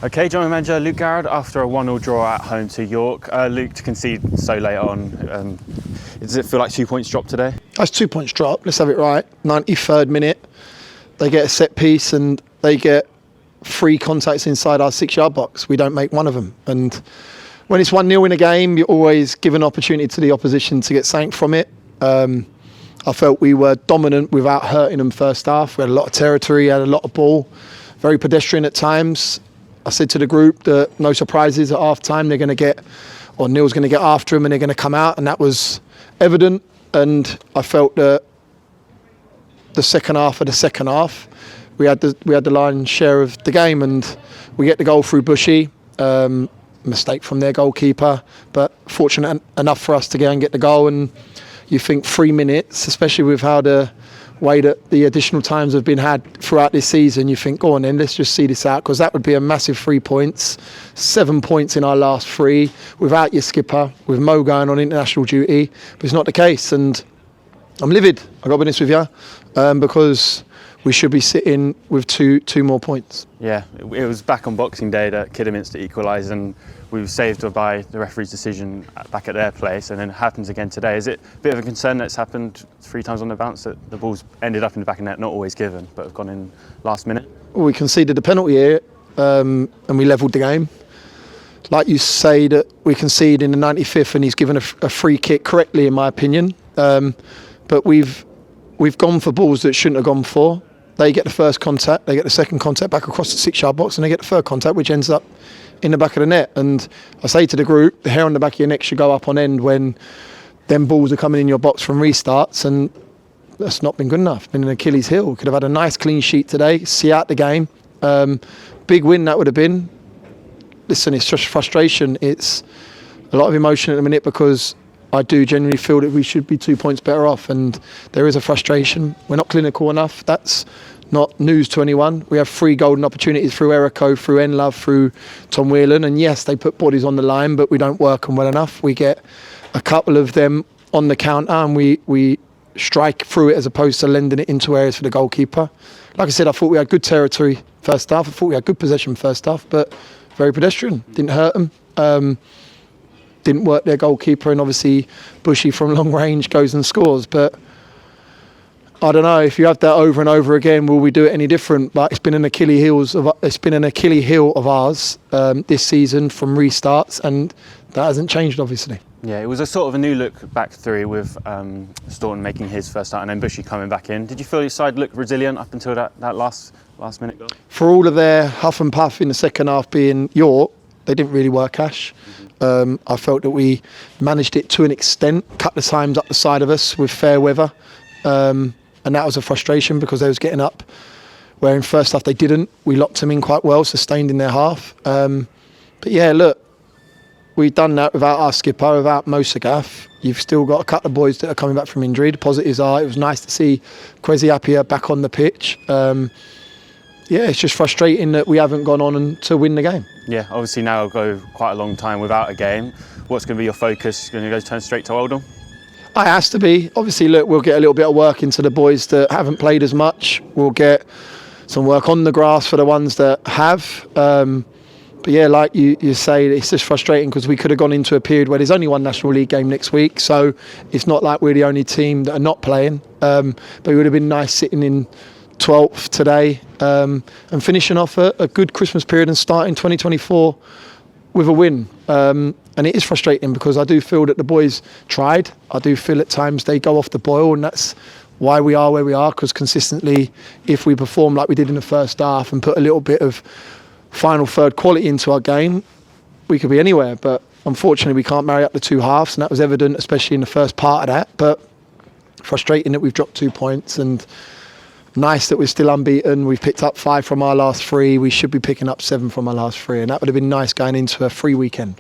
Okay, General Manager Luke Garrard, after a 1-1 draw at home to York. Luke, to concede so late on, does it feel like 2 points dropped today? That's 2 points dropped, let's have it right. 93rd minute, they get a set piece and they get 3 contacts inside our 6-yard box. We don't make one of them. And when it's 1-0 in a game, you always give an opportunity to the opposition to get something from it. I felt we were dominant without hurting them first half. We had a lot of territory, had a lot of ball, very pedestrian at times. I said to the group that no surprises at half time. They're going to get, or Neil's going to get after them and they're going to come out, and that was evident. And I felt that the second half of the second half, we had the lion's share of the game, and we get the goal through Bushy. Mistake from their goalkeeper, but fortunate enough for us to go and get the goal. And you think 3 minutes, especially with how the way that the additional times have been had throughout this season, you think, go on then, let's just see this out, because that would be a massive 3 points, 7 points in our last 3, without your skipper, with Mo going on international duty. But it's not the case, and I'm livid, I've got to be honest with you, because we should be sitting with two more points. Yeah, it was back on Boxing Day that Kidderminster equalised, and we were saved by the referee's decision back at their place, and then it happens again today. Is it a bit of a concern that it's happened 3 times on the bounce, that the ball's ended up in the back of the net, not always given, but have gone in last minute? Well, we conceded the penalty here, and we levelled the game. Like you say, that we concede in the 95th, and he's given a free kick correctly, in my opinion. But we've gone for balls that shouldn't have gone for. They get the first contact, they get the second contact back across the 6-yard box, and they get the third contact, which ends up in the back of the net. And I say to the group, the hair on the back of your neck should go up on end when them balls are coming in your box from restarts, and that's not been good enough. Been an Achilles heel. Could have had a nice clean sheet today, see out the game. Big win that would have been. Listen, it's just frustration. It's a lot of emotion at the minute, because I do genuinely feel that we should be 2 points better off, and there is a frustration. We're not clinical enough. That's not news to anyone. We have 3 golden opportunities through Erico, through Enlove, through Tom Whelan, and yes, they put bodies on the line, but we don't work them well enough. We get a couple of them on the counter, and we strike through it as opposed to lending it into areas for the goalkeeper. Like I said, I thought we had good territory first half. I thought we had good possession first half, but very pedestrian. Didn't hurt them. Didn't work their goalkeeper, and obviously Bushy from long range goes and scores. But I don't know, if you have that over and over again, will we do it any different? But it's been an Achilles heel of ours this season from restarts, and that hasn't changed, obviously. Yeah, it was a sort of a new look back through with Staunton making his first start and then Bushy coming back in. Did you feel your side looked resilient up until that last minute goal? For all of their huff and puff in the second half being York, they didn't really work, Ash. I felt that we managed it to an extent, cut the times up the side of us with fair weather, and that was a frustration because they was getting up, where in first half they didn't. We locked them in quite well, sustained in their half. But yeah, look, we've done that without our skipper, without Mo Sagaf. You've still got a couple of boys that are coming back from injury. The positives are, it was nice to see Kwesi Appiah back on the pitch. Yeah, it's just frustrating that we haven't gone on to win the game. Yeah, obviously now it'll go quite a long time without a game. What's going to be your focus? Going to go turn straight to Oldham? It has to be. Obviously, look, we'll get a little bit of work into the boys that haven't played as much. We'll get some work on the grass for the ones that have. But yeah, like you say, it's just frustrating because we could have gone into a period where there's only one National League game next week. So it's not like we're the only team that are not playing. But it would have been nice sitting in 12th today and finishing off a good Christmas period and starting 2024 with a win. And it is frustrating because I do feel that the boys tried. I do feel at times they go off the boil, and that's why we are where we are, because consistently, if we perform like we did in the first half and put a little bit of final third quality into our game, we could be anywhere. But unfortunately, we can't marry up the 2 halves, and that was evident, especially in the first part of that. But frustrating that we've dropped 2 points, and nice that we're still unbeaten. We've picked up 5 from our last 3. We should be picking up 7 from our last 3, and that would have been nice going into a free weekend.